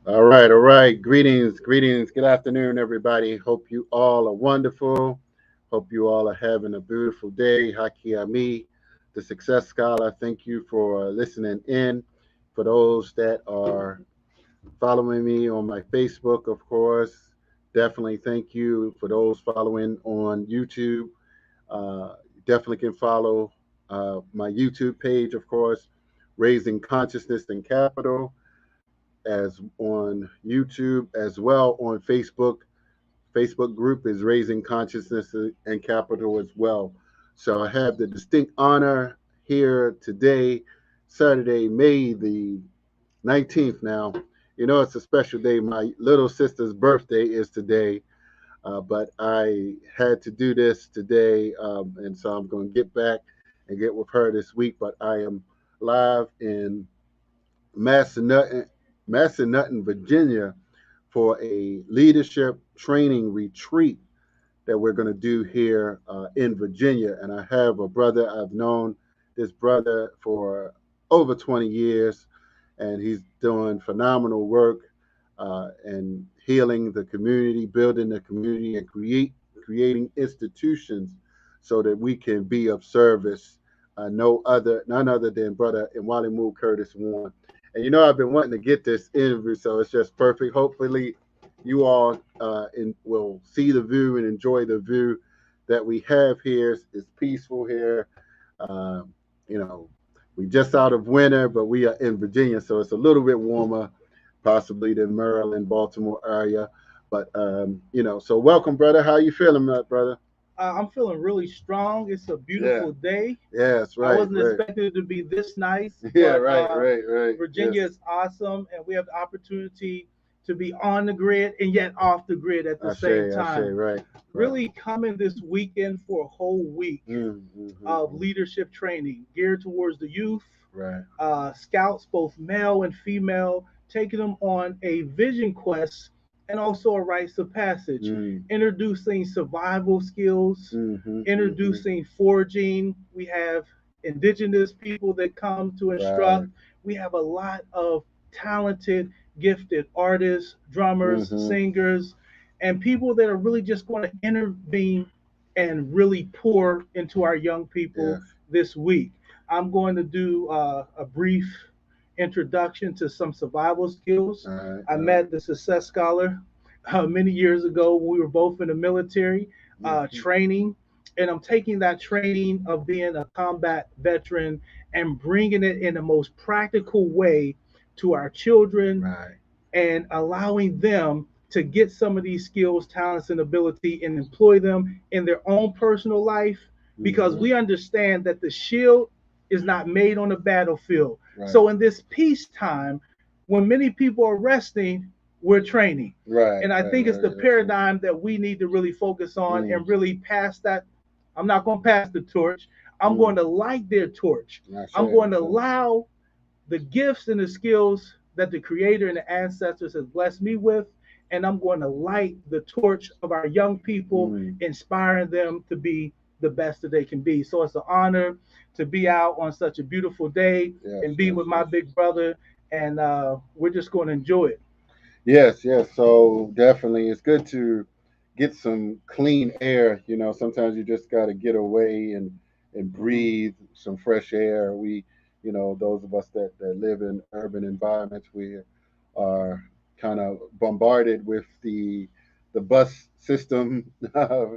All right, all right. Greetings, greetings. Good afternoon, everybody. Hope you all are wonderful. Hope you all are having a beautiful day. Haki Ami, the Success Scholar. Thank you for listening in. For those that are following me on my Facebook, of course, definitely thank you. For those following on YouTube, definitely can follow my YouTube page, of course, Raising Consciousness and Capital as on YouTube as well on Facebook. Facebook group is Raising Consciousness and Capital as well. So I have the distinct honor here today, Saturday, May the 19th now. You know, it's a special day. My little sister's birthday is today, but I had to do this today, and so I'm going to get back and get with her this week. But I am live in Massenuten, Massenuten, Virginia, for a leadership training retreat that we're going to do here in Virginia. And I have a brother, I've known this brother for over 20 years, and he's doing phenomenal work and healing the community, building the community, and creating institutions so that we can be of service. None other than brother Mwalimu Curtis Warren. And you know, I've been wanting to get this interview, so it's just perfect. Hopefully, you all will see the view and enjoy the view that we have here. It's peaceful here. Um, you know, we just out of winter, but we are in Virginia, so it's a little bit warmer, possibly than Maryland, Baltimore area. But so welcome, brother. How you feeling, my brother? I'm feeling really strong. It's a Yeah. beautiful day. Yes. I Right. wasn't Right. expecting it to be this nice, Yeah. but Right. Right. Right. Yes. Virginia is awesome, and we have the opportunity to be on the grid and yet off the grid at the I same say. I say. time. Right. Right. Really coming this weekend for a whole week of Mm-hmm. leadership training geared towards the youth, Right. scouts, both male and female, taking them on a vision quest and also a rites of passage, Mm. introducing survival skills, Mm-hmm. Mm-hmm. introducing foraging. We have indigenous people that come to instruct. Right. We have a lot of talented, gifted artists, drummers, Mm-hmm. singers, and people that are really just going to intervene and really pour into our young people Yes. this week. I'm going to do a brief introduction to some survival skills. All right. I All right. met the success scholar many years ago when we were both in the military Mm-hmm. training. And I'm taking that training of being a combat veteran and bringing it in the most practical way to our children Right. and allowing them to get some of these skills, talents, and ability and employ them in their own personal life because Mm-hmm. we understand that the shield is not made on the battlefield. Right. So in this peacetime, when many people are resting, we're training. Right. And I Right. think it's the Right. That's it. paradigm that we need to really focus on Mm. and really pass that. I'm not going to pass the torch. I'm Mm. going to light their torch. I I'm say. I going to say. allow the gifts and the skills that the creator and the ancestors has blessed me with, and I'm going to light the torch of our young people, Mm. inspiring them to be the best that they can be. So it's an honor to be out on such a beautiful day Yes. and be Yes. with my Yes. big brother, and we're just going to enjoy it. Yes. Yes. So definitely, it's good to get some clean air. You know, sometimes you just got to get away and breathe some fresh air. Those of us that live in urban environments, we are kind of bombarded with the bus system. uh,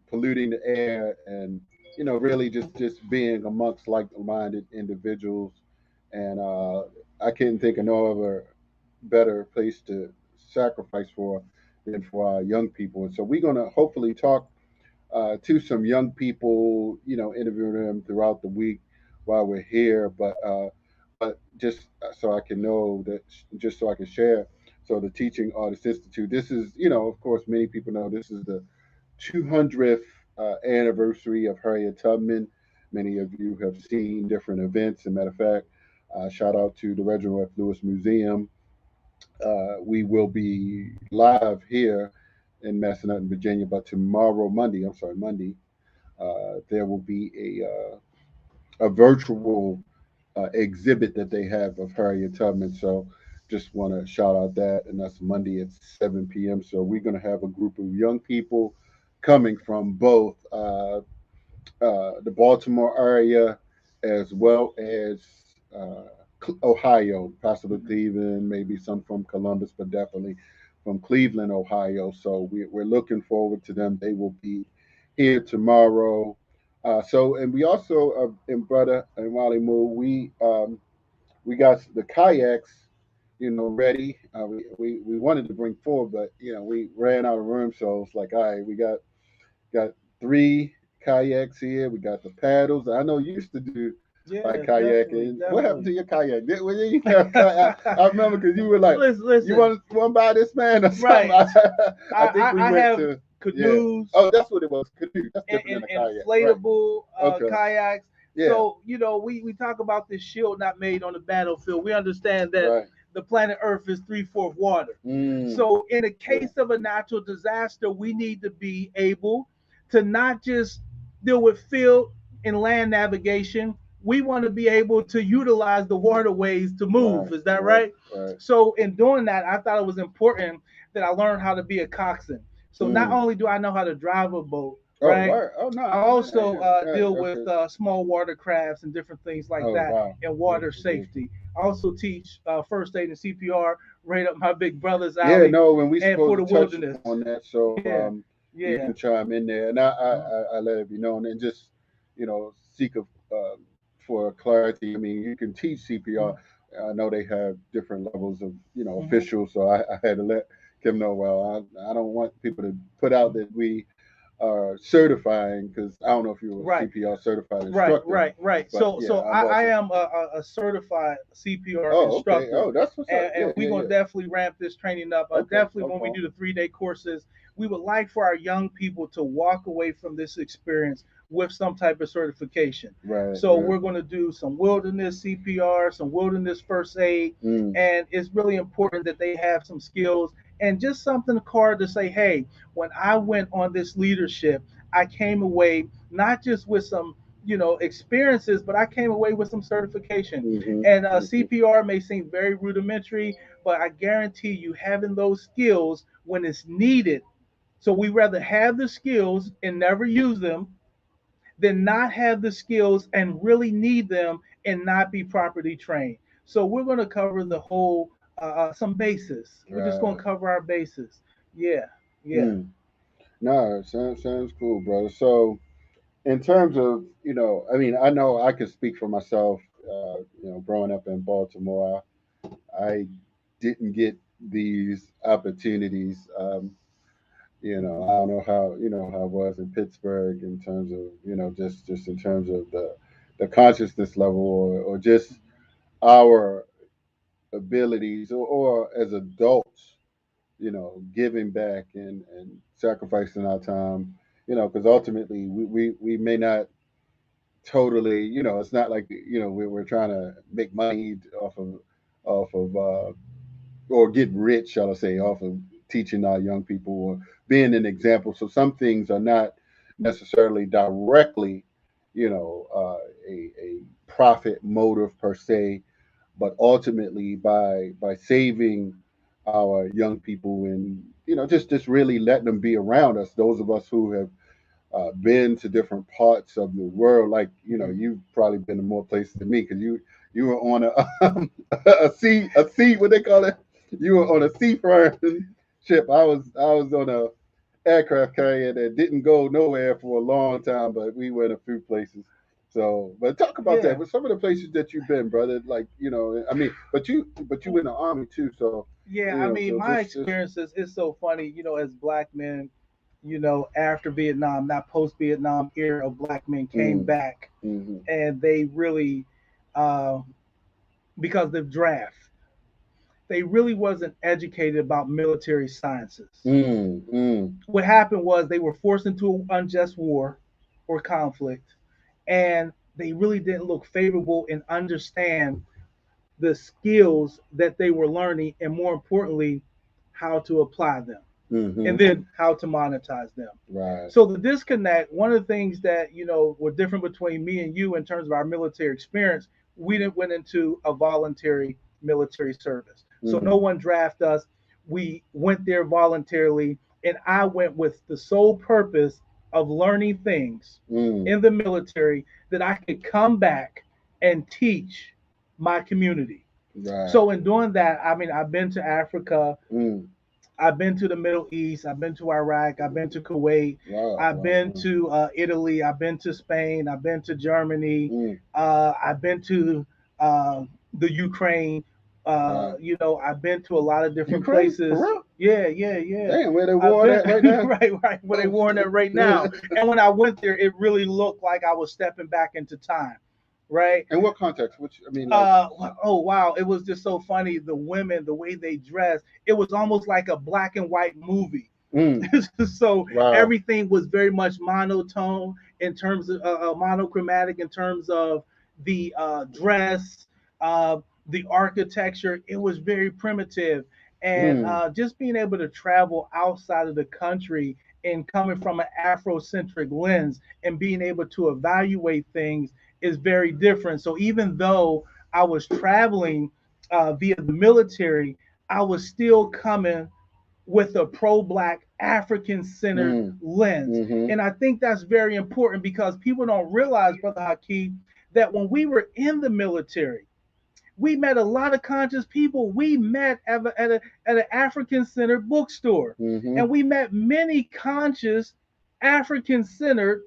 Polluting the air, and really just being amongst like-minded individuals. And I couldn't think of no other better place to sacrifice for than for our young people. And so we're going to hopefully talk to some young people, interviewing them throughout the week while we're here. But just so I can know that, just so I can share. So the Teaching Artist Institute. This is, of course, many people know this is the 200th anniversary of Harriet Tubman. Many of you have seen different events. As a matter of fact, shout out to the Reginald F. Lewis Museum. We will be live here in Massanutten, Virginia, but tomorrow, Monday, there will be a virtual exhibit that they have of Harriet Tubman. So just want to shout out that, and that's Monday at 7 p.m. So we're going to have a group of young people coming from both the Baltimore area as well as uh, Ohio, possibly Mhm. Cleveland, maybe some from Columbus, but definitely from Cleveland, Ohio. So we're looking forward to them. They will be here tomorrow. And we also, in Brother and Mwalimu, we got the kayaks, ready. We wanted to bring four, but we ran out of room. So it's like, all right, we got three kayaks here. We got the paddles. I know you used to do like Yeah, definitely, kayaking. What happened to definitely. your kayak? When you have kayak, I remember because you were like, Listen, you listen, want to buy this man or something. right. I think we I went have to, yeah. canoes Oh, that's what it was. Canoe. That's different than a and kayak, right? inflatable Okay. kayaks. Yeah. So, we talk about this shield not made on the battlefield. We understand that Right. the planet Earth is three-fourths water. Mm. So, in a Yeah. case of a natural disaster, we need to be able to not just deal with field and land navigation. We want to be able to utilize the waterways to move. Right. Is that Right. right? Right. So, in doing that, I thought it was important that I learned how to be a coxswain. So, not Mm. only do I know how to drive a boat, Oh, right? right. Oh no, I I didn't. also Right. deal with Okay. small watercrafts and different things like Oh that wow. and water Beautiful. Beautiful. safety. I also teach first aid and CPR right up my big brother's Yeah, alley no, when we and supposed for to the touch wilderness. on that, so Yeah, you yeah. can chime in there, and I, I, Uh, I I let it be known, and just seek for clarity. I mean, you can teach CPR. mm, I know they have different levels of mhm, officials, so I had to let Kim know. Well, I don't want people to put out that we are certifying because I don't know if you're a right. CPR certified Right, instructor, right, right. but So, yeah, so I I wasn't. am a certified CPR Oh, okay. instructor, Oh, that's what's up. and Yeah, we're yeah, gonna yeah. definitely ramp this training up. Okay, Definitely no when we do problem. the 3-day courses, we would like for our young people to walk away from this experience with some type of certification. Right, So right. we're gonna do some wilderness CPR, some wilderness first aid, Mm. and it's really important that they have some skills and just something hard to say, hey, when I went on this leadership, I came away not just with some experiences, but I came away with some certification. Mhm. And Mhm. CPR may seem very rudimentary, but I guarantee you having those skills when it's needed. So we rather have the skills and never use them than not have the skills and really need them and not be properly trained. So we're going to cover the whole some bases. We're just going Right. to cover our bases. Yeah, yeah. Mm. No, sounds cool, brother. So, in terms of, I mean, I know I can speak for myself. Growing up in Baltimore, I didn't get these opportunities. I don't know how how it was in Pittsburgh in terms of just in terms of the consciousness level, or just our abilities, or as adults, giving back and sacrificing our time, because ultimately we may not totally, it's not like, we're trying to make money off of or get rich, shall I say, off of teaching our young people or being an example. So some things are not necessarily directly, a profit motive per se, but ultimately by saving our young people, and just really letting them be around us, those of us who have been to different parts of the world. Like, Mhm. you've probably been to more places than me, because you were on a sea, what they call it, you were on a seafaring ship. I was on a aircraft carrier that didn't go nowhere for a long time, but we went a few places. So, but talk about that. Yeah, But some of the places that you've been, brother, like, I mean, but you in the army too, so yeah. I mean, so my just experiences is so funny. As black men, after Vietnam, not post Vietnam era of black men came mm, back mm, and they really, uh, because the draft, they really wasn't educated about military sciences. mm, mm, What happened was they were forced into an unjust war or conflict, and they really didn't look favorable and understand the skills that they were learning, and more importantly, how to apply them, and mm-hmm. then how to monetize them. Right. So the disconnect, one of the things that were different between me and you in terms of our military experience, we didn't went into a voluntary military service. So no one drafted us. We went there voluntarily, and I went with the sole purpose of learning things Mm. in the military that I could come back and teach my community. Right. So in doing that, I mean, I've been to Africa, Mm. I've been to the Middle East, I've been to Iraq, I've been to Kuwait, Wow. I've Wow. been to Italy, I've been to Spain, I've been to Germany, Mm. I've been to uh, the Ukraine. Right. I've been to a lot of different Ukraine? For places. real? Yeah, yeah, yeah. Damn, where they I've war been at right now? right, right. Where they Oh warring that right now. shit. And when I went there, it really looked like I was stepping back into time, right? In what context? Which I mean, like. Oh wow, it was just so funny. The women, the way they dressed, it was almost like a black and white movie. Mm. So Wow. everything was very much monotone in terms of monochromatic in terms of the dress, uh, the architecture. It was very primitive, and Mm. just being able to travel outside of the country and coming from an Afrocentric lens and being able to evaluate things is very different. So even though I was traveling via the military, I was still coming with a pro-black African-centered Mm. lens. Mm-hmm. And I think that's very important because people don't realize, Brother Hakeem, that when we were in the military, we met a lot of conscious people. We met at an African-centered bookstore. Mm-hmm. And we met many conscious African-centered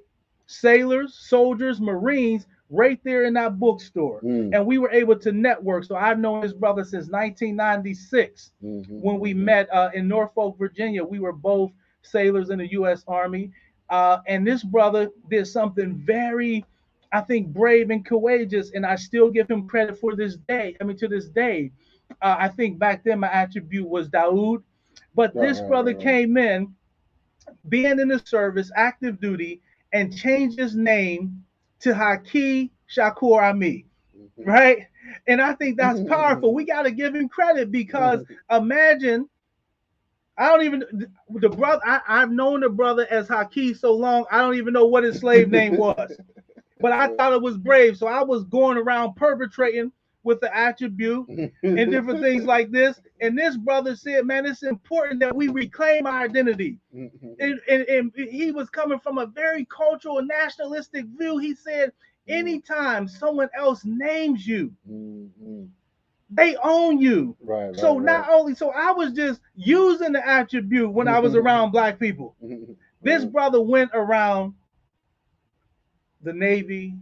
sailors, soldiers, Marines right there in that bookstore. Mm. And we were able to network. So I've known this brother since 1996 Mm-hmm. when we Mm-hmm. met in Norfolk, Virginia. We were both sailors in the U.S. Army. And this brother did something very, I think, brave and courageous. And I still give him credit for this day. I mean, to this day. I think back then my attribute was Daoud. But Right, this right, brother right, right. came in being in the service, active duty, and changed his name to Haki Shakur Ami, right? And I think that's powerful. We got to give him credit because imagine, I don't even, the brother, I've known the brother as Haki so long, I don't even know what his slave name was. But I thought it was brave. So I was going around perpetrating with the attribute and different things like this. And this brother said, man, it's important that we reclaim our identity. And he was coming from a very cultural and nationalistic view. He said, anytime someone else names you, Mm-hmm. they own you. Right, right, So right. not only, so I was just using the attribute when I was around black people. This brother went around the Navy,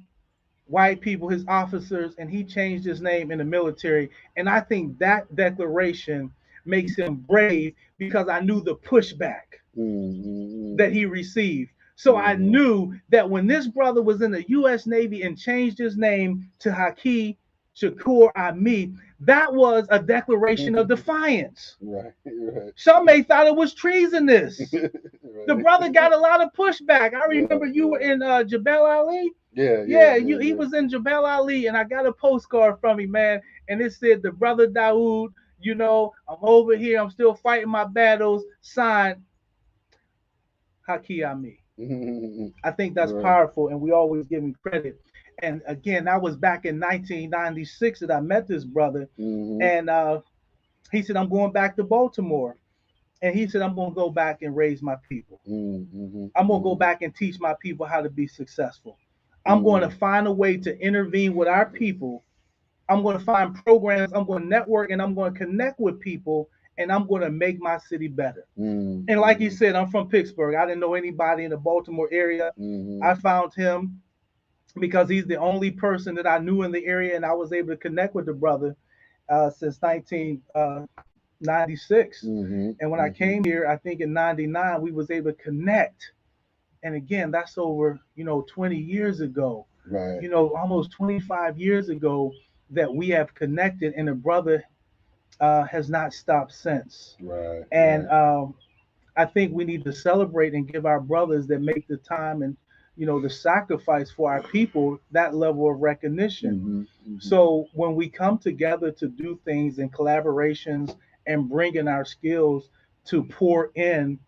white people, his officers, and he changed his name in the military. And I think that declaration makes him brave because I knew the pushback Mm-hmm. that he received. So I Mm-hmm. knew that when this brother was in the U.S. Navy and changed his name to Haki Shakur Ami, that was a declaration of defiance. Right, right. Some may thought it was treasonous. The Right. brother got a lot of pushback. I Yeah, remember you were yeah. in Jabal Ali. Yeah, yeah, Yeah, yeah, he yeah. was in Jabal Ali, and I got a postcard from him, man, and it said, "The brother Daoud, I'm over here, I'm still fighting my battles." Signed, Haki Ami. I think that's Right. powerful, and we always give him credit. And again, that was back in 1996 that I met this brother, Mm-hmm. and he said, "I'm going back to Baltimore," and he said, "I'm going to go back and raise my people. Mm-hmm. I'm going to go Mm-hmm. back and teach my people how to be successful. I'm going to Mm-hmm. find a way to intervene with our people. I'm going to find programs. I'm going to network, and I'm going to connect with people, and I'm going to make my city better." And like you Mm-hmm. said, I'm from Pittsburgh. I didn't know anybody in the Baltimore area. Mm-hmm. I found him because he's the only person that I knew in the area, and I was able to connect with the brother since 1996. Mm-hmm. And when I Mm-hmm. came here, I think in '99, we was able to connect. And again, that's over 20 years ago. Right. Almost 25 years ago that we have connected, and the brother has not stopped since. Right. And Right. I think we need to celebrate and give our brothers that make the time and the sacrifice for our people that level of recognition. Mm-hmm. Mm-hmm. So when we come together to do things in collaborations and bring in our skills to pour in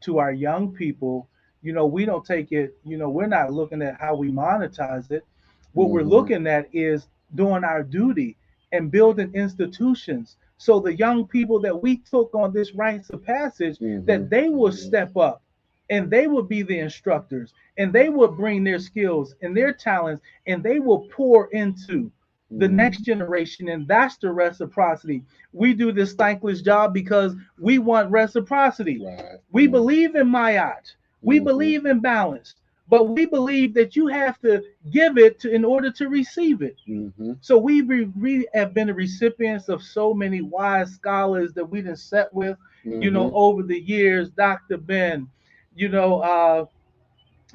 to our young people, we don't take it, we're not looking at how we monetize it. What we're Mm-hmm. looking at is doing our duty and building institutions So the young people that we took on this rites of passage, that Mhm. they will Mhm. step up and they will be the instructors and they will bring their skills and their talents and they will pour into the Mhm. next generation. And that's the reciprocity. We do this thankless job because we want reciprocity. Right. We believe in mayat. We Mhm. believe in balance, but we believe that you have to give it in order to receive it. Mhm. So we have been the recipients of so many wise scholars that we done set with, Mhm. over the years. Dr. Ben, you know,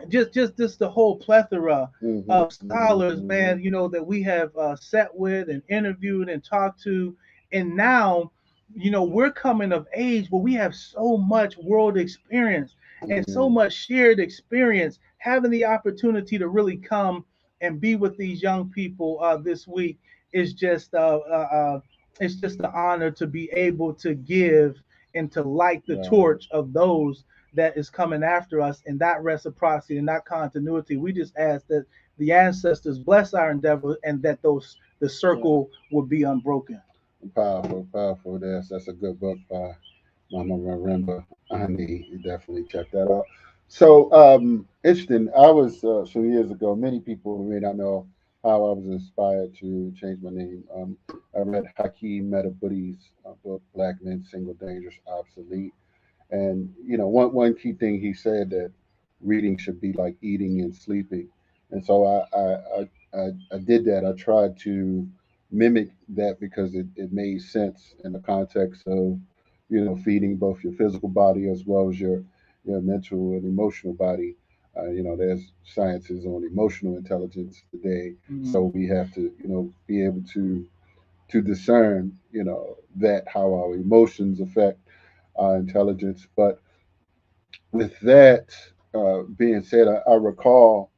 just the whole plethora Mhm. of Mhm. scholars, man, Mhm. that we have sat with and interviewed and talked to, and now, we're coming of age where we have so much world experience and so Mhm. much shared experience, having the opportunity to really come and be with these young people this week is just it's just an honor to be able to give and to light the Right. torch of those that is coming after us, and that reciprocity and that continuity. We just ask that the ancestors bless our endeavor and that the Right. circle will be unbroken. Powerful, powerful. That's a good book by Mama Marimba. I need you definitely check that out. So interesting. I was some years ago. Many people may not know how I was inspired to change my name. I read Hakeem Metabuddy's book, Black Men Single, Dangerous, Obsolete. And one key thing he said that reading should be like eating and sleeping. And so I did that. I tried to mimic that because it made sense in the context of feeding both your physical body as well as your mental and emotional body. There's sciences on emotional intelligence today, so Mhm. we have to be able to discern that how our emotions affect our intelligence. But with that being said, I recall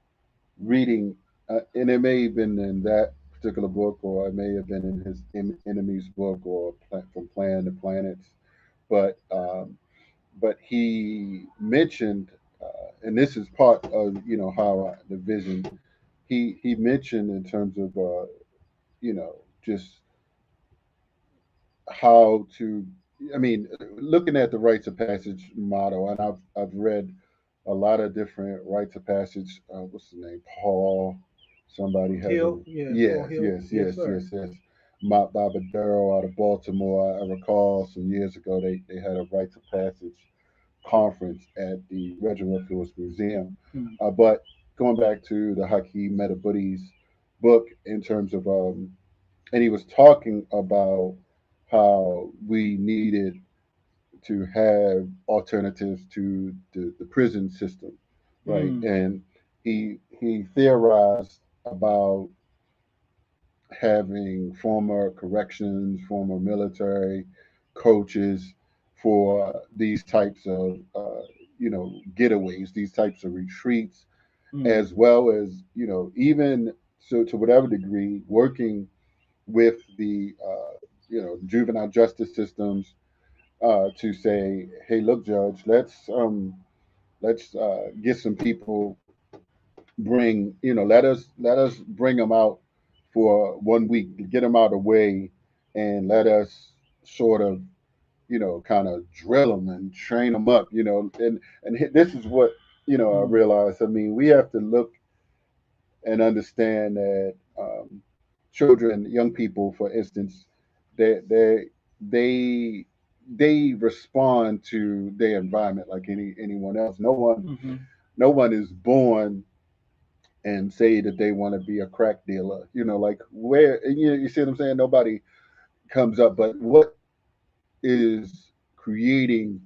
reading, and it may have been in that particular book, or it may have been in his enemy's book, or from Plan to Planets. But he mentioned, and this is part of how the vision. He mentioned in terms of just how to. I mean, looking at the rites of passage model, and I've read a lot of different rites of passage. What's the name? Paul. Somebody has a Hill, yeah, Paul yes, Hill, yes, yes, yes, sir. yes, yes. Mount Baba Darrow out of Baltimore. I recall some years ago they had a rites of passage conference at the Reginald Lewis Museum. Mm. But going back to the Hakeem Metabuddy's book in terms of and he was talking about how we needed to have alternatives to the prison system, right? Mm. And he theorized about having former corrections, former military coaches for these types of getaways, these types of retreats, Mm. as well as even so to whatever degree working with the juvenile justice systems to say, hey, look, Judge, let's get some people, bring let us bring them out for 1 week, get them out of the way, and let us sort of kind of drill them and train them up, and this is what I Mm. realized. I mean, we have to look and understand that children, young people, for instance, they they they respond to their environment like anyone else. Mm-hmm. No one is born and say that they want to be a crack dealer. Like where you see what I'm saying? Nobody comes up, but what is creating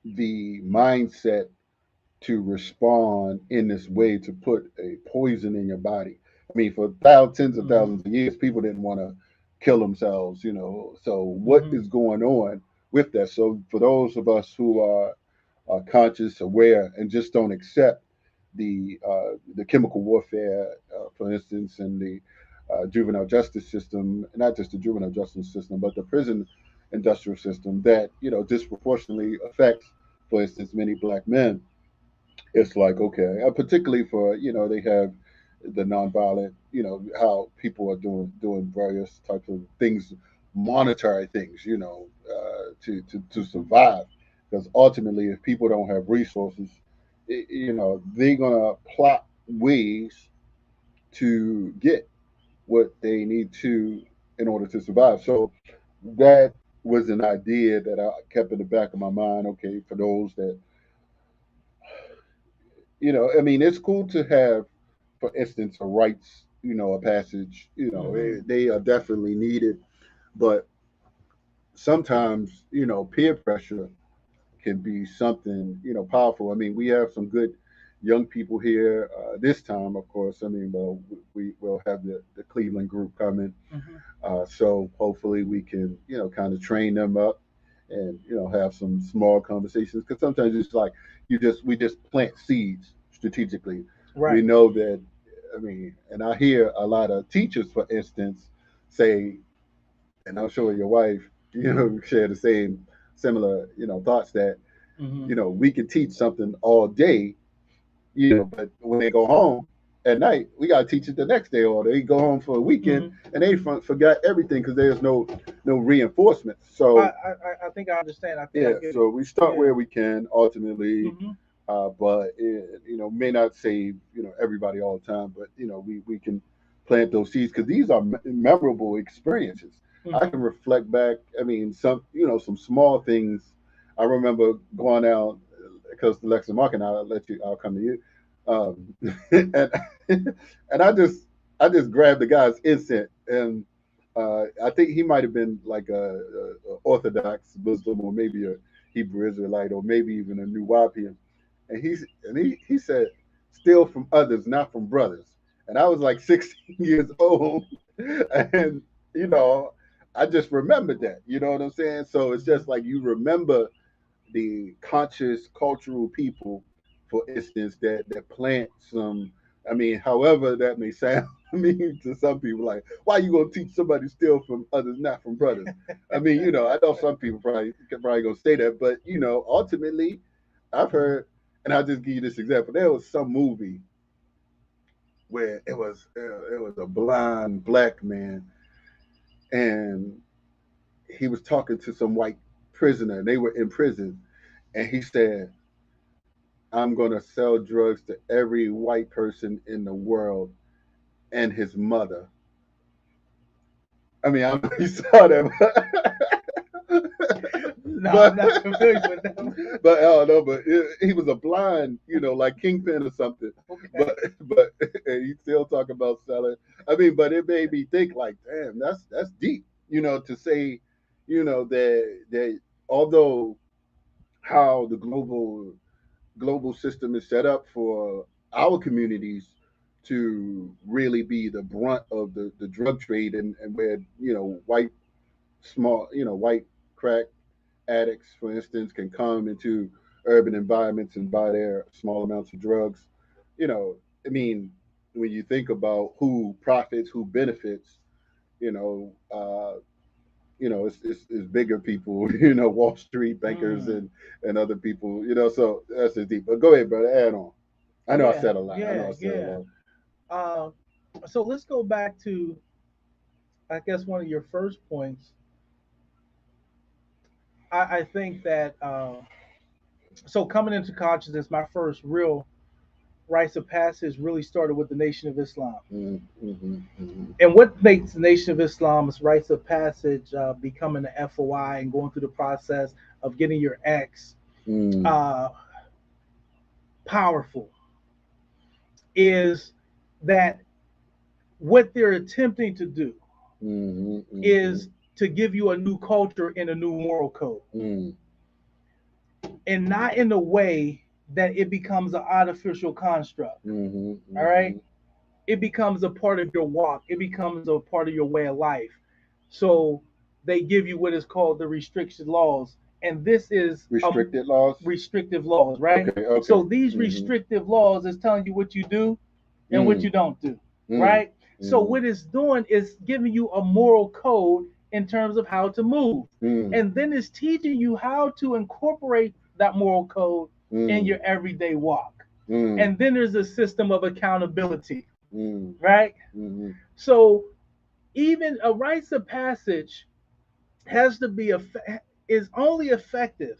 the mindset to respond in this way to put a poison in your body? I mean, for thousands, tens of Mm-hmm. thousands of years, people didn't want to kill themselves. So what Mm-hmm. is going on with that? So for those of us who are conscious, aware, and just don't accept the chemical warfare, for instance, in the juvenile justice system, not just the juvenile justice system, but the prison industrial system that disproportionately affects, for instance, many black men. It's like, okay, particularly for they have the nonviolent, how people are doing various types of things monetary things, to survive. Because ultimately, if people don't have resources, they're gonna plot ways to get what they need to in order to survive. So that was an idea that I kept in the back of my mind. Okay, for those that, I mean, it's cool to have, for instance, a rites, a passage. Mm-hmm. They are definitely needed, but sometimes, peer pressure can be something, powerful. I mean, we have some good young people here this time, of course. I mean, well, we will have the Cleveland group coming. Mm-hmm. So hopefully we can, kind of train them up and, have some small conversations. Because sometimes it's like we just plant seeds strategically. We Right. know that, I mean, and I hear a lot of teachers, for instance, say, and I'm sure your wife, share the same similar, thoughts that, Mm-hmm. we can teach something all day, but when they go home at night, we got to teach it the next day, or they go home for a weekend Mm-hmm. and they forgot everything because there's no reinforcement. I, So I think I understand. I think I yeah, get it. so we start Yeah. where we can ultimately, Mm-hmm. but it, may not save everybody all the time, but we can plant those seeds because these are memorable experiences. I Mm-hmm. can reflect back. I mean, some small things. I remember going out because the Lexington Market. I'll come to you, um, and and I just grabbed the guy's incense and. I think he might have been like a Orthodox Muslim or maybe a Hebrew Israelite or maybe even a New Wapian, and he said, "Steal from others, not from brothers." And I was like 16 years old, and you know, I just remembered that. You know what I'm saying? So it's Mm-hmm. just like you remember the conscious cultural people, for instance, that plant some. I mean, however that may sound, I mean, to some people, like, why you gonna teach somebody to steal from others, not from brothers? I mean, I know some people probably gonna say that, but ultimately, I've heard, and I'll just give you this example. There was some movie where it was a blind black man, and he was talking to some white prisoner. They were in prison, and he said, I'm going to sell drugs to every white person in the world and his mother. I mean, I don't know if you saw that, No, I'm but not familiar with them. but I don't know. But he was a blind, like Kingpin or something. Okay. But he still talking about selling. I mean, but it made me think like, damn, that's deep. To say, that although how the global system is set up for our communities to really be the brunt of the drug trade, and where white crack addicts, for instance, can come into urban environments and buy their small amounts of drugs. I mean, when you think about who profits, who benefits, you know, uh, it's bigger people, Wall Street bankers Mm. and other people, So that's a deep. But go ahead, brother. Add on. I know I Yeah. said a lot. I know Yeah. I said a Yeah. lot. Uh, so let's go back to, I guess, one of your first points. I think that so coming into consciousness, my first real rites of passage really started with the Nation of Islam. Mm-hmm. And what makes the Nation of Islam's rites of passage becoming an FOI and going through the process of getting your X Mm-hmm. uh, powerful is that what they're attempting to do Mm-hmm. is to give you a new culture and a new moral code, Mm-hmm. and not in a way that it becomes an artificial construct. Mm-hmm. All right, Mm-hmm. it becomes a part of your walk. It becomes a part of your way of life. So they give you what is called the restriction laws, and this is Restricted laws. restrictive laws, right? Okay. Okay. So these Mm-hmm. restrictive laws is telling you what you do and what Mm-hmm. you don't do, Mm-hmm. right? So what it's doing is giving you a moral code in terms of how to move, Mm-hmm. and then it's teaching you how to incorporate that moral code in Mm-hmm. your everyday walk. Mm-hmm. And then there's a system of accountability, Mm-hmm. right? Mm-hmm. So even a rites of passage, has to be is only effective,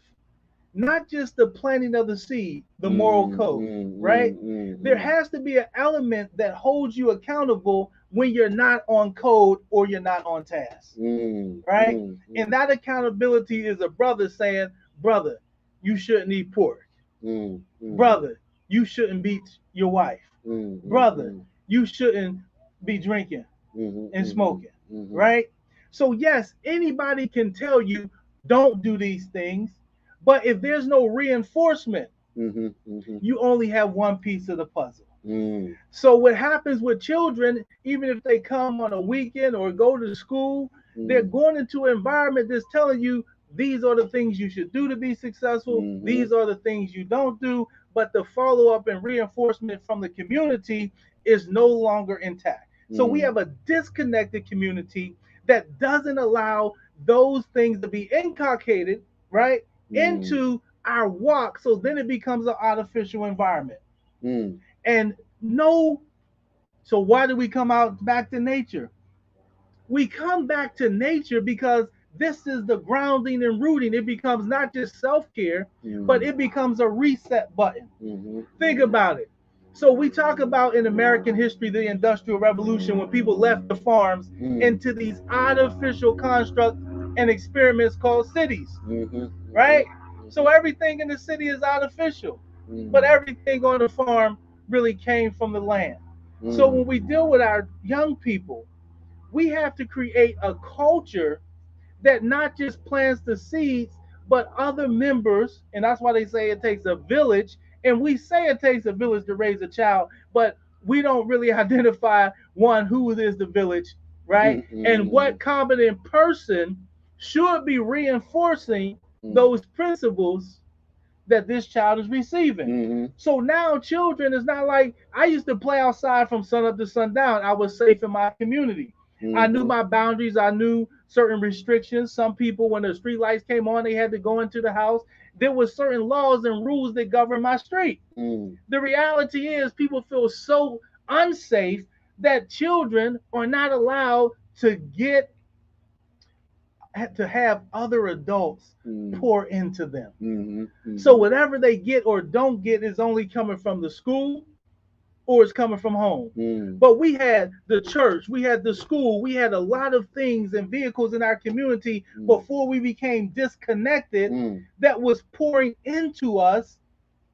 not just the planting of the seed, the moral code, right? There has to be an element that holds you accountable when you're not on code or you're not on task, right? And that accountability is a brother saying, brother, you shouldn't eat pork. Brother, you shouldn't beat your wife. Brother, you shouldn't be drinking and smoking, right? So, yes, anybody can tell you don't do these things, but if there's no reinforcement, you only have one piece of the puzzle. So, what happens with children, even if they come on a weekend or go to school, they're going into an environment that's telling you these are the things you should do to be successful, these are the things you don't do, but the follow up and reinforcement from the community is no longer intact. So we have a disconnected community that doesn't allow those things to be inculcated, right, into our walk. So then it becomes an artificial environment. And no, so why do we come out back to nature? We come back to nature because this is the grounding and rooting. It becomes not just self-care, but it becomes a reset button. Think about it. So we talk about in American history the Industrial Revolution, when people left the farms into these artificial constructs and experiments called cities, right? So everything in the city is artificial, but everything on the farm really came from the land. So when we deal with our young people, we have to create a culture that not just plants the seeds, but other members, and that's why they say it takes a village. And we say it takes a village to raise a child, but we don't really identify one who is the village, right? And what competent person should be reinforcing those principles that this child is receiving. So now children is not like I used to play outside from sun up to sundown. I was safe in my community. I knew my boundaries. I knew certain restrictions. Some people, when the street lights came on, they had to go into the house. There was certain laws and rules that govern my street. The reality is people feel so unsafe that children are not allowed to have other adults pour into them. So whatever they get or don't get is only coming from the school or it's coming from home. But we had the church, we had the school, we had a lot of things and vehicles in our community before we became disconnected that was pouring into us.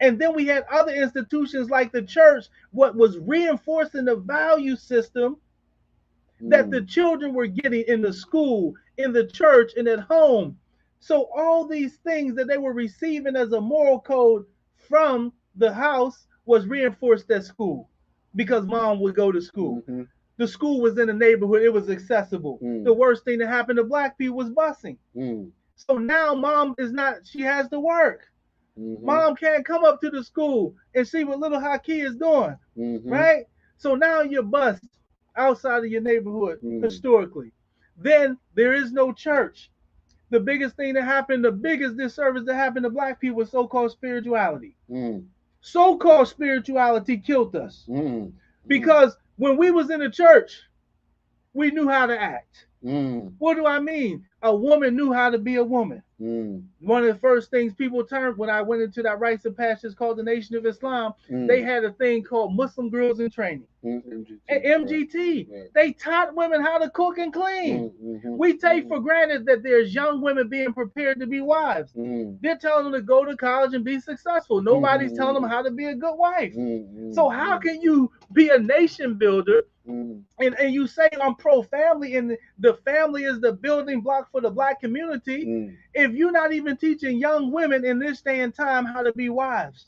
And then we had other institutions like the church, what was reinforcing the value system that the children were getting in the school, in the church, and at home. So all these things that they were receiving as a moral code from the house was reinforced at school because mom would go to school. The school was in the neighborhood, it was accessible. The worst thing that happened to black people was busing. So now mom is not, she has to work. Mom can't come up to the school and see what little Haki is doing, right? So now you're bused outside of your neighborhood historically. Then there is no church. The biggest thing that happened, the biggest disservice that happened to black people was so-called spirituality. So-called spirituality killed us because when we was in the church, we knew how to act. What do I mean? A woman knew how to be a woman. One of the first things people turned when I went into that rites and passions called the Nation of Islam, they had a thing called Muslim Girls in Training. MGT. They taught women how to cook and clean. We take for granted that there's young women being prepared to be wives. They're telling them to go to college and be successful. Nobody's telling them how to be a good wife. So how can you be a nation builder and you say I'm pro-family and the family is the building block for the black community if you're not even teaching young women in this day and time how to be wives?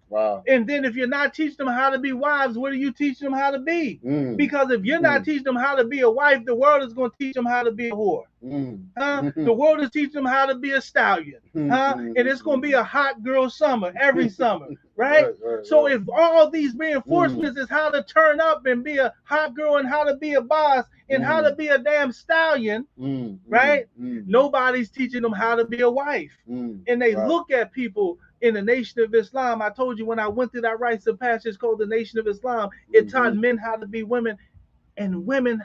Wow. And then if you're not teaching them how to be wives, what are you teaching them how to be? Because if you're not teaching them how to be a wife, the world is going to teach them how to be a whore. The world is teaching them how to be a stallion. And it's going to be a hot girl summer every summer, right? So if all these reinforcements is how to turn up and be a hot girl and how to be a boss and how to be a damn stallion, right? Nobody's teaching them how to be a wife. And they look at people in the Nation of Islam. I told you when I went through that rites of passage called the Nation of Islam, it taught men how to be women and women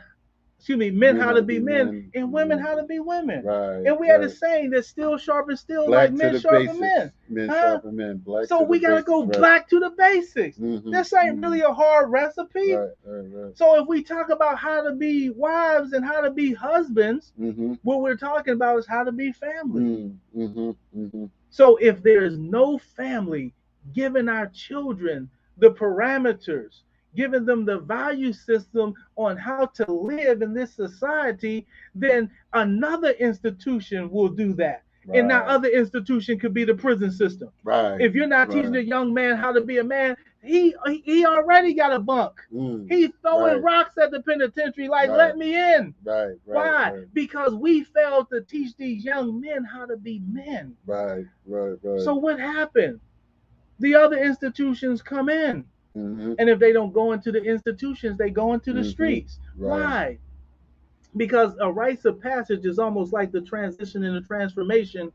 excuse me, men Men how how to to be be men men. and women how to be women. Right, And we had a right. saying that steel sharpens steel like Black to men the sharpen men. basics. Men Huh? sharpen men. Black So to the we gotta basics. go Right. back to the basics. Mm-hmm. This ain't Mm-hmm. really a hard recipe. Right, right, right. So if we talk about how to be wives and how to be husbands, Mm-hmm. what we're talking about is how to be family. Mm-hmm. Mm-hmm. So if there is no family giving our children the parameters, giving them the value system on how to live in this society, then another institution will do that. And that Right. other institution could be the prison system. Right. If you're not teaching a Right. young man how to be a man, he already got a bunk. He's throwing Right. rocks at the penitentiary like, Right. let me in. Right. Right. Why? Right. Because we failed to teach these young men how to be men. Right. Right. Right. So what happened? The other institutions come in. Mm-hmm. And if they don't go into the institutions, they go into the Mm-hmm. streets. Right. Why? Because a rites of passage is almost like the transition and the transformation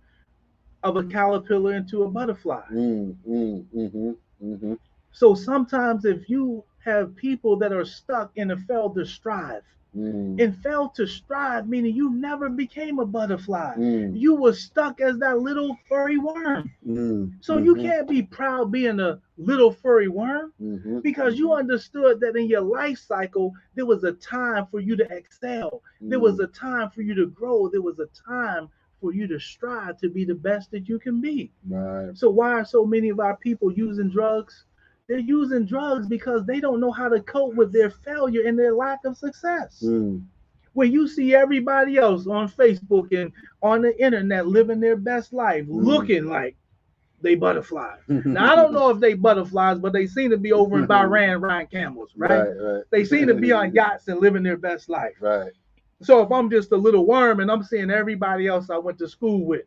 of a caterpillar into a butterfly. Mm-hmm. Mm-hmm. So sometimes if you have people that are stuck in a failed to strive, and failed to strive, meaning you never became a butterfly. Mm-hmm. You were stuck as that little furry worm. So you Mm-hmm. can't be proud being a little furry worm Mm-hmm. because you understood that in your life cycle, there was a time for you to excel. There was a time for you to grow. There was a time for you to strive to be the best that you can be. Right. So why are so many of our people using drugs? They're using drugs because they don't know how to cope with their failure and their lack of success. When you see everybody else on Facebook and on the internet living their best life, looking like they butterflies. Now I don't know if they butterflies, but they seem to be over in Bahrain riding camels, right? Right. Right. They seem to be on yachts and living their best life. Right. So if I'm just a little worm and I'm seeing everybody else I went to school with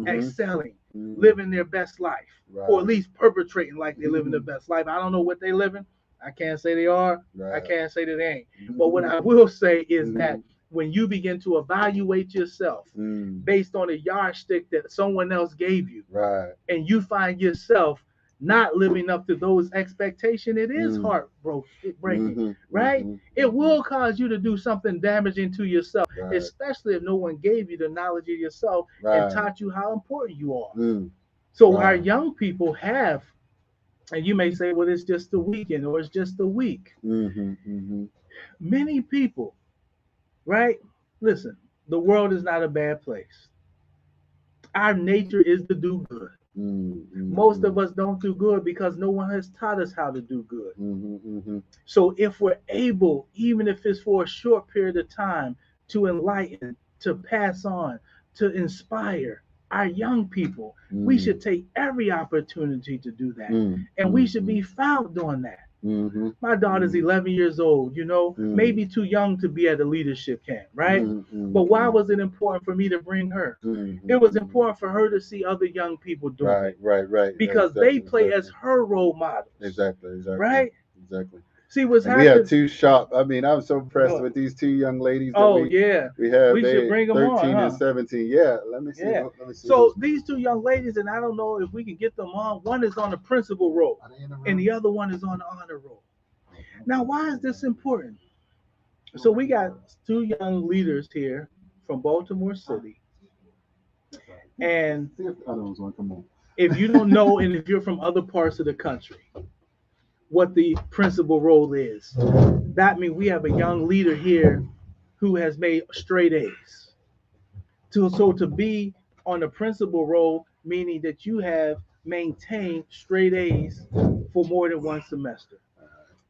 excelling, living their best life, or at least perpetrating like they're living their best life. I don't know what they're living. I can't say they are. I can't say that they ain't. But what I will say is that when you begin to evaluate yourself based on a yardstick that someone else gave you, Right. and you find yourself not living up to those expectations, it is heartbreaking, right? It will cause you to do something damaging to yourself, Right. especially if no one gave you the knowledge of yourself and Right. taught you how important you are. So our young people have, and you may say, well, it's just a weekend or it's just a week. Many people, right? Listen, the world is not a bad place. Our nature is to do good. Most of us don't do good because no one has taught us how to do good. So if we're able, even if it's for a short period of time, to enlighten, to pass on, to inspire our young people, we should take every opportunity to do that. And we should be found doing that. My daughter's 11 years old, maybe too young to be at a leadership camp, right? But why was it important for me to bring her? It was important for her to see other young people doing it. Right. Because exactly, they play as her role models. Exactly. Right? Exactly. See what's And we have happening. two sharp. I mean, I'm so impressed with these two young ladies that Oh yeah, we have. we should They bring them 13 on, and huh? 17. Yeah. Let me see. Yeah. Let me see. So these two young ladies, and I don't know if we can get them on. One is on the principal role, and the other one is on the honor roll. Now, why is this important? So we got two young leaders here from Baltimore City, and See if the other ones want to come on. if you don't know, and if you're from other parts of the country, what the principal role is, that means we have a young leader here who has made straight A's. So to be on the principal role, meaning that you have maintained straight A's for more than one semester.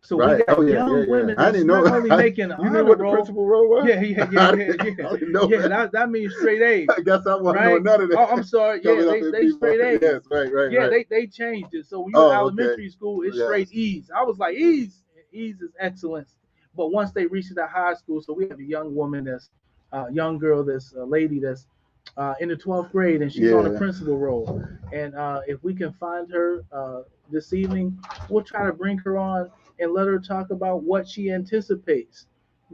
So we Right. got Oh yeah. young women I that's didn't know. not only making an You knew honor what the roll. principal role was? Yeah. I didn't know Yeah, that. that means straight A's. I guess I wasn't Right? knowing none of that. Oh, I'm sorry. Yeah, Coming up in they people. straight A's. Yes. Right. Yeah, Right. they changed it. So when you're in Oh, okay. elementary school, it's Yes. straight E's. I was like, E's is excellence. But once they reach the high school, so we have a young woman that's young girl, that's a lady that's in the 12th grade, and she's on the Yeah. principal role. And if we can find her this evening, we'll try to bring her on and let her talk about what she anticipates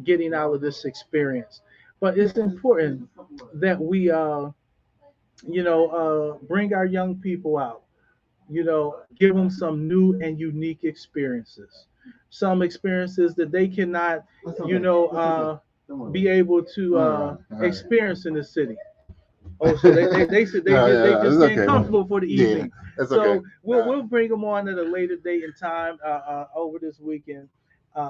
getting out of this experience. But it's important that we, bring our young people out, give them some new and unique experiences, some experiences that they cannot, Come on. be able to All right. All right. experience in the city. Oh, so they said No, yeah, they no, just it's getting okay, man. comfortable for the Yeah, evening. that's okay. So we'll bring them on at a later date and time over this weekend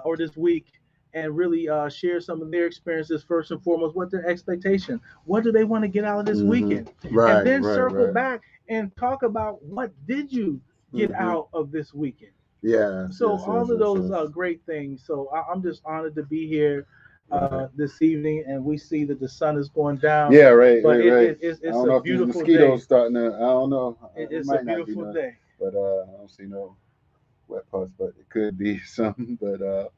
or this week, and really share some of their experiences first and foremost. What their expectation? What do they want to get out of this Hmm. weekend? And Right, then right, circle right. back and talk about what did you get Hmm. out of this weekend. Yes, So yes, yes, all of yes, those yes. great things. So I'm just honored to be here Right. this evening, and we see that the sun is going down, Yeah, right, but right, right. I it's don't a know if these beautiful day. mosquitoes starting to. I don't know. It It's a might not be beautiful none, day. but I don't see no wet parts, but it could be some. But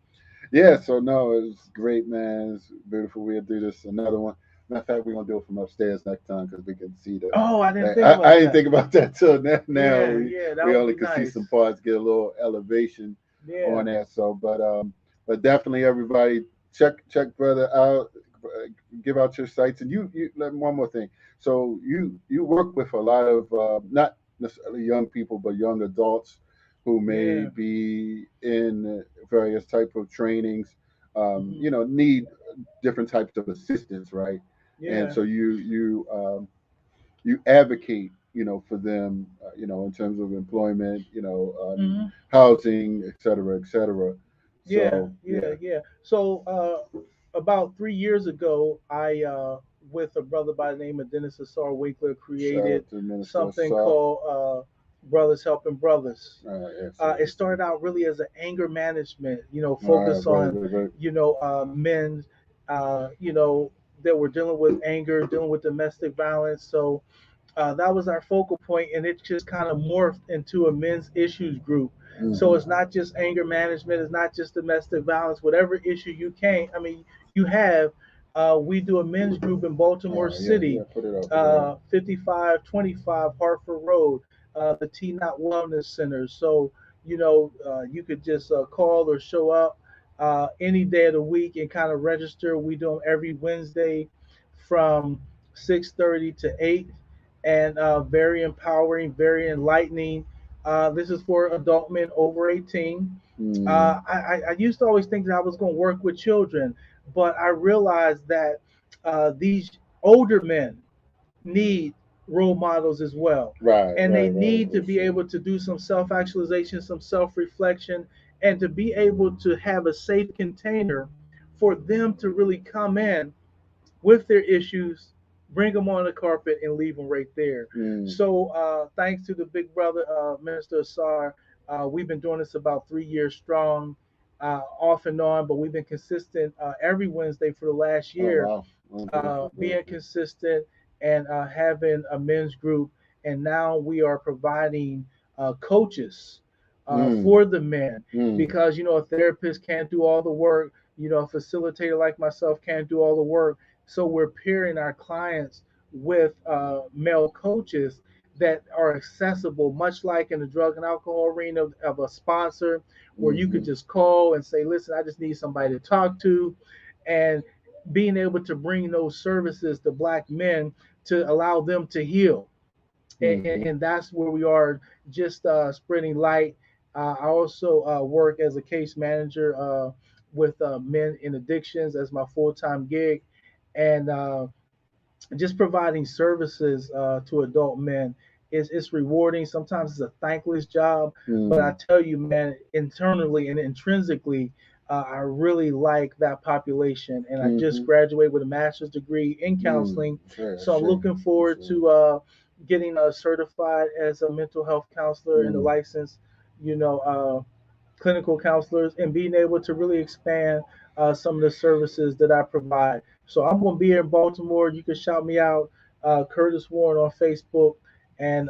yeah. So no, it's great, man. It's beautiful. We'll do this another one. Matter of fact, we're gonna do it from upstairs next time because we can see the. Oh, I didn't Like, think I about didn't that. think about that till now. Now Yeah, yeah, that we would only be could see nice. some parts, get a little elevation on Yeah. that. So, but definitely everybody check brother out. Give out your sites, and one more thing. So you work with a lot of not necessarily young people, but young adults who may Yeah. be in various type of trainings. Hmm. Need different types of assistance, right? And Yeah. so you advocate, for them, in terms of employment, Hmm. housing, et cetera, et cetera. Yeah, So yeah, yeah, yeah. So about 3 years ago, I with a brother by the name of Dennis Assar Wakeler shout created out to Minister something Saw. called Brothers Helping Brothers. It Excellent. started out really as an anger management, All right, focus right, on, right, right. men, that were dealing with anger, dealing with domestic violence. So that was our focal point, and it just kind of morphed into a men's issues group. So Mm-hmm. it's not just anger management, it's not just domestic violence, whatever issue you have. We do a men's group in Baltimore Yeah, yeah. City, Put it up, put it up. 5525 Hartford Road, the T Not Wellness Center. So you could just call or show up any day of the week and kind of register. We do them every Wednesday from 6:30 to 8, and very empowering, very enlightening. This is for adult men over 18. Mm, I used to always think that I was going to work with children, but I realized that these older men need role models as well. right, And they right, right. need to That's be true. able to do some self actualization, some self reflection, and to be able to have a safe container for them to really come in with their issues, bring them on the carpet, and leave them right there. Mm, So, thanks to the big brother, Minister Asar, we've been doing this about 3 years strong, off and on, but we've been consistent every Wednesday for the last oh year, wow. Oh, beautiful, being beautiful. consistent and having a men's group. And now we are providing coaches Mm, for the men, mm, because a therapist can't do all the work. A facilitator like myself can't do all the work. So we're pairing our clients with male coaches that are accessible, much like in the drug and alcohol arena of a sponsor, where you could mm-hmm, just call and say, "Listen, I just need somebody to talk to," and being able to bring those services to black men to allow them to heal. mm-hmm. And that's where we are, just spreading light. I also work as a case manager with men in addictions as my full-time gig, and just providing services to adult men is rewarding. Sometimes it's a thankless job, but I Mm, tell you, man, internally and intrinsically, I really like that population. And I just mm-hmm, graduated with a master's degree in mm. counseling, Sure, so I'm sure. looking That's forward right. to getting certified as a mental health counselor and a Mm, licensed, you know, uh, clinical counselors, and being able to really expand some of the services that I provide. So I'm going to be here in Baltimore. You can shout me out, Curtis Warren on Facebook, and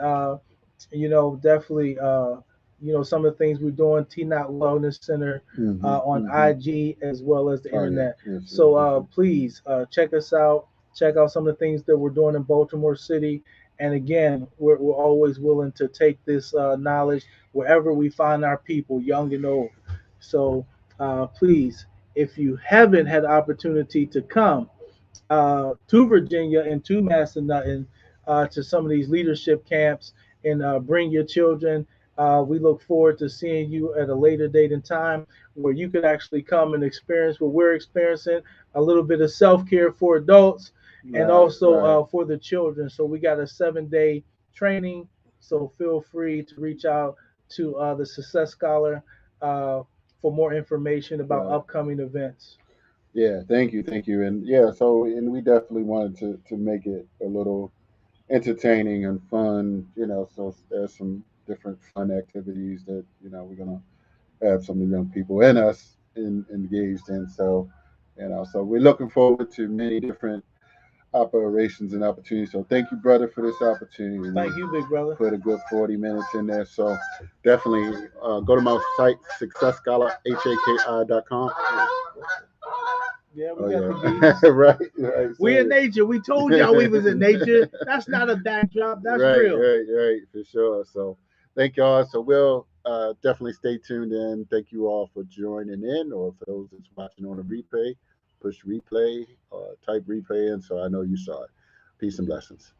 definitely, some of the things we're doing. T Not Wellness Center mm-hmm, on mm-hmm. IG as well as the Oh yeah, internet. yes, yes, So yes, yes. please check us out. Check out some of the things that we're doing in Baltimore City. And again, we're always willing to take this knowledge wherever we find our people, young and old. So please, if you haven't had the opportunity to come to Virginia and to Massenuten, to some of these leadership camps, and bring your children. We look forward to seeing you at a later date and time where you could actually come and experience what we're experiencing, a little bit of self care for adults and Right, also right. for the children. So we got a 7 day training. So feel free to reach out to the Success Scholar uh, for more information about Right. upcoming events. Yeah, thank you. And yeah, so and we definitely wanted to make it a little entertaining and fun, so there's some different fun activities that, we're gonna have some of the young people in us engaged in. So, so we're looking forward to many different operations and opportunities. So thank you, brother, for this opportunity. We Thank you, big brother. put a good 40 minutes in there. So definitely go to my site, successscholarhaki.com. Yeah, we Oh got the yeah, bees. right, right. We in So nature. We told y'all we was in nature. That's not a backdrop. That's right, real. right, right, for sure. So thank y'all. So we'll definitely stay tuned in. Thank you all for joining in, or for those that's watching on a replay, push replay or type replay in so I know you saw it. Peace and blessings.